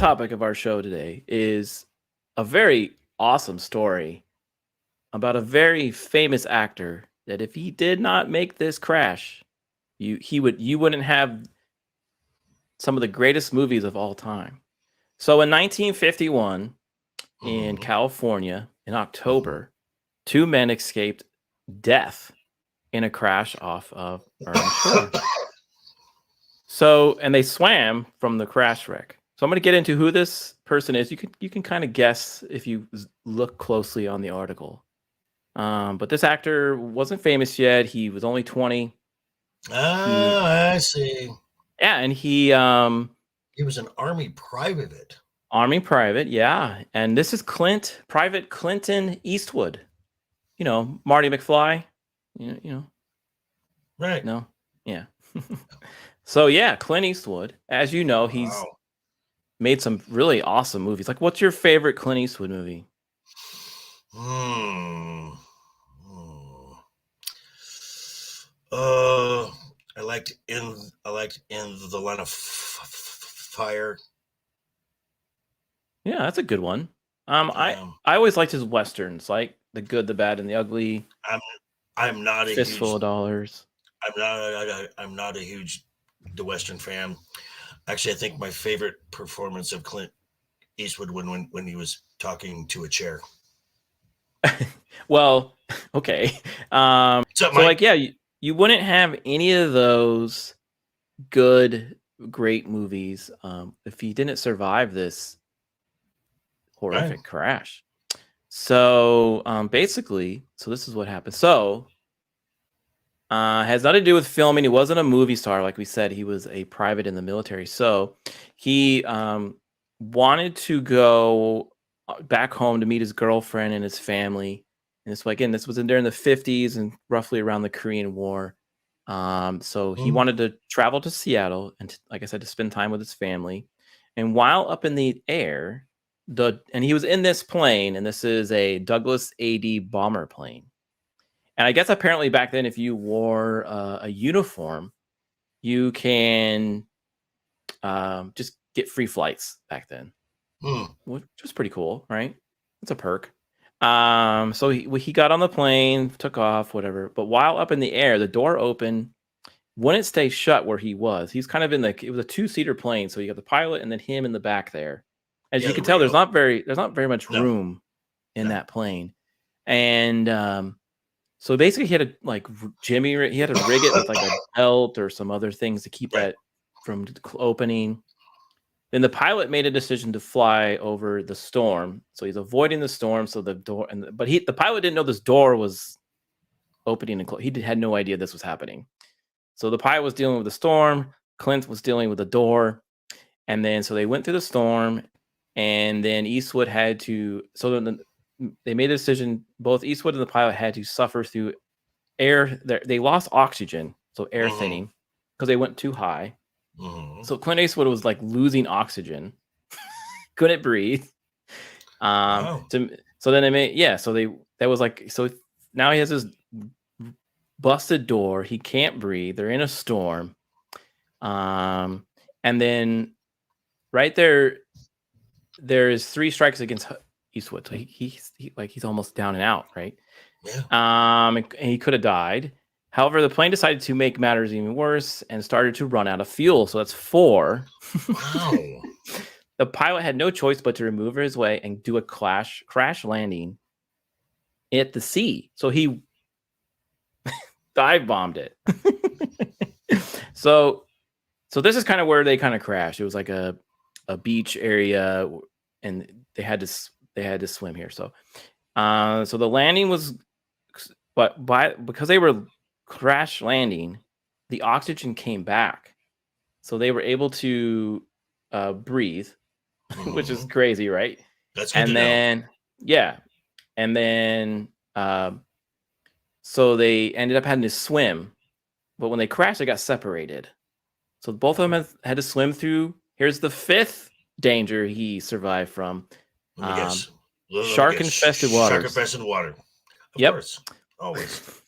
topic of our show today is a very awesome story about a very famous actor that if he did not make this crash, you wouldn't have some of the greatest movies of all time. So in 1951 in Mhm. California in October, two men escaped death in a crash off of Burnham Shore. So, and they swam from the crash wreck. So I'm going to get into who this person is. You can kind of guess if you look closely on the article. But this actor wasn't famous yet. He was only 20. I see. Yeah, and He was an Army private. Army private, yeah. And this is Private Clinton Eastwood. You know, Marty McFly. You know. Right. No. Yeah. So yeah, Clint Eastwood. As you know, he's made some really awesome movies. Like, what's your favorite Clint Eastwood movie? I liked in the Line of Fire. Yeah, that's a good one. I always liked his westerns, like The Good, the Bad, and the Ugly. I'm not a Fistful of Dollars. I'm not a huge the Western fan. Actually, I think my favorite performance of Clint Eastwood when he was talking to a chair. Well, okay. So like, yeah, you wouldn't have any of those good, great movies if he didn't survive this horrific crash. So basically, so this is what happened. So has nothing to do with filming. He wasn't a movie star, like we said. He was a private in the military. So he wanted to go back home to meet his girlfriend and his family. And this, again, this was during the 50s and roughly around the Korean War. So he wanted to travel to Seattle and, like I said, to spend time with his family. And while up in the air, and he was in this plane, and this is a Douglas AD bomber plane. And I guess apparently back then, if you wore a uniform, you can just get free flights back then, which was pretty cool, right? It's a perk. So he got on the plane, took off, whatever. But while up in the air, the door opened, wouldn't stay shut where he was. He's kind of in it was a 2-seater plane, so you got the pilot and then him in the back there. As you can tell, there's not very much room in that plane, and so basically, he had to he had to rig it with like a belt or some other things to keep that from opening. Then the pilot made a decision to fly over the storm, so he's avoiding the storm. So the door, but the pilot didn't know this door was opening and closing. He had no idea this was happening. So the pilot was dealing with the storm. Clint was dealing with the door, and then so they went through the storm, and then Eastwood had to. So then they made a decision. Both Eastwood and the pilot had to suffer through air. They lost oxygen, so air thinning, because they went too high. So Clint Eastwood was like losing oxygen, couldn't breathe. So then they made that was like, so now he has this busted door. He can't breathe. They're in a storm, and then right there's 3 strikes against Eastwood. So he's almost down and out, right? Yeah. And he could have died. However, the plane decided to make matters even worse and started to run out of fuel. So that's 4. Wow. The pilot had no choice but to maneuver his way and do a crash landing at the sea. So he dive bombed it. So this is kind of where they kind of crashed. It was like a beach area, and they had to swim here. So so the landing was, but because they were crash landing, the oxygen came back, so they were able to breathe, which is crazy, right? That's good to know. Yeah, and then so they ended up having to swim, but when they crashed, they got separated. So both of them had to swim through. Here's the 5th danger he survived from. Shark-infested waters. Shark-infested water. Of course. Always.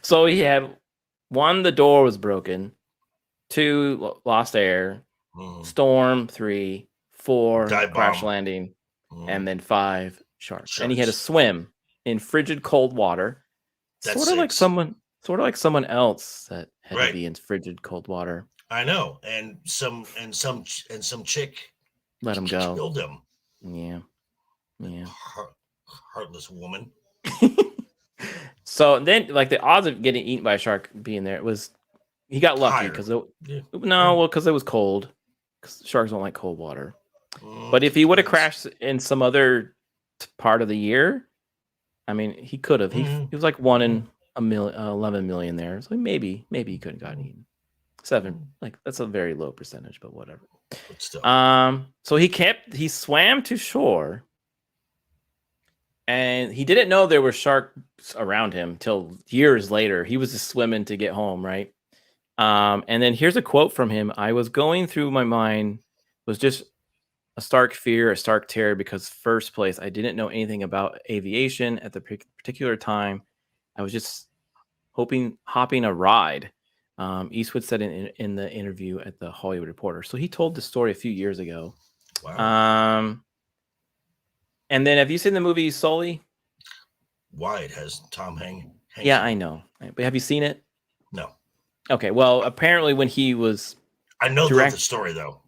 So he had 1, the door was broken. 2, lost air. Storm. 3, 4 Dive crash bomb. landing, and then 5 sharks. And he had to swim in frigid cold water. That's sort of like someone else that had to be in frigid cold water. I know, and some chick let him go. Killed him. Yeah. Heartless woman. So then, like, the odds of getting eaten by a shark being there was, he got lucky because because it was cold. Because sharks don't like cold water. But if he would have crashed in some other part of the year, I mean, he could have. He was like 1 in 11 million there. So maybe he could have gotten eaten. 7, like that's a very low percentage, but whatever. But still. So he swam to shore, and he didn't know there were sharks around him till years later. He was just swimming to get home, right? And then here's a quote from him. I was going through my mind, was just a stark fear, a stark terror, because first place, I didn't know anything about aviation at the particular time. I was just hopping a ride. Eastwood said in the interview at the Hollywood Reporter. So he told the story a few years ago. Wow. And then have you seen the movie Sully? Why it has Tom Hanks? Yeah, I know. But have you seen it? No. Okay. Well, apparently when he was, I know the story though.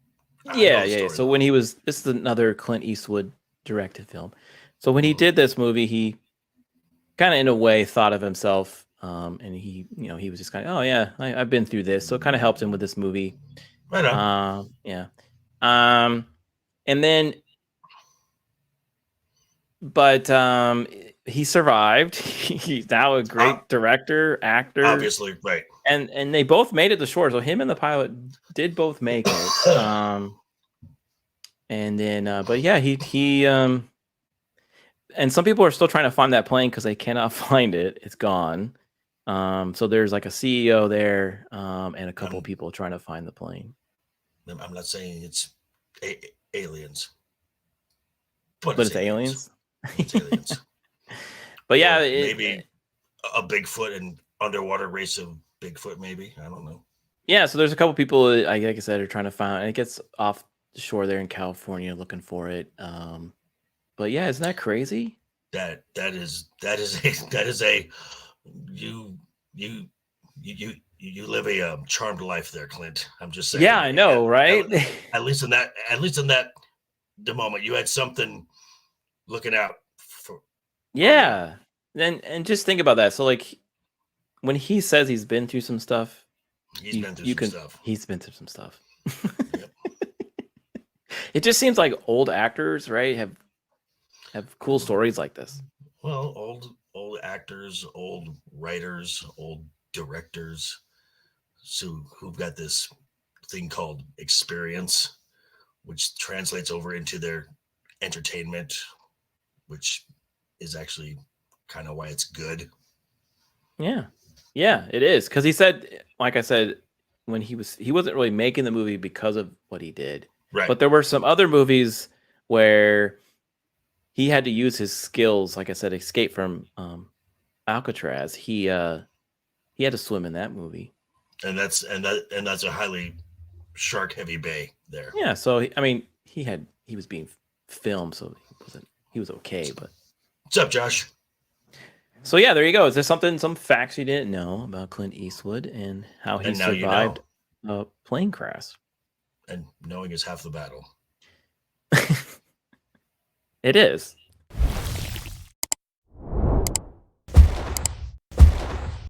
Yeah. So when he was, this is another Clint Eastwood directed film. So when he did this movie, he kind of in a way thought of himself, and he was just kind of, oh yeah, I've been through this, so it kind of helped him with this movie. Right on. Yeah. And then, but he survived. He's now a great director, actor, obviously, right. And they both made it to shore. So him and the pilot did both make it. And then, but yeah, he and some people are still trying to find that plane because they cannot find it. It's gone. So there's like a CEO there, and a couple people trying to find the plane. I'm not saying it's aliens, but it's aliens. It's aliens. But yeah, maybe a Bigfoot and underwater race of Bigfoot. Maybe, I don't know. Yeah, so there's a couple people, like I said, are trying to find. And it gets off the shore there in California looking for it. But yeah, isn't that crazy? That is a you live a charmed life there, Clint. I'm just saying. Yeah, I know, right? At least in that the moment you had something looking out for. Yeah, and just think about that. So like, when he says he's been through some stuff, he's been through some stuff. Yep. It just seems like old actors, right, have cool stories like this. Well, old actors, old writers, old directors, so who've got this thing called experience, which translates over into their entertainment, which is actually kind of why it's good. Yeah, it is, because he said, like I said, when he wasn't really making the movie because of what he did, right? But there were some other movies where he had to use his skills, like I said, Escape from Alcatraz. He had to swim in that movie, and that's a highly shark heavy bay there. Yeah, so I mean, he was being filmed, so he was okay. But what's up, Josh? So yeah, there you go. Is there some facts you didn't know about Clint Eastwood and how he survived a plane crash? And knowing is half the battle. It is.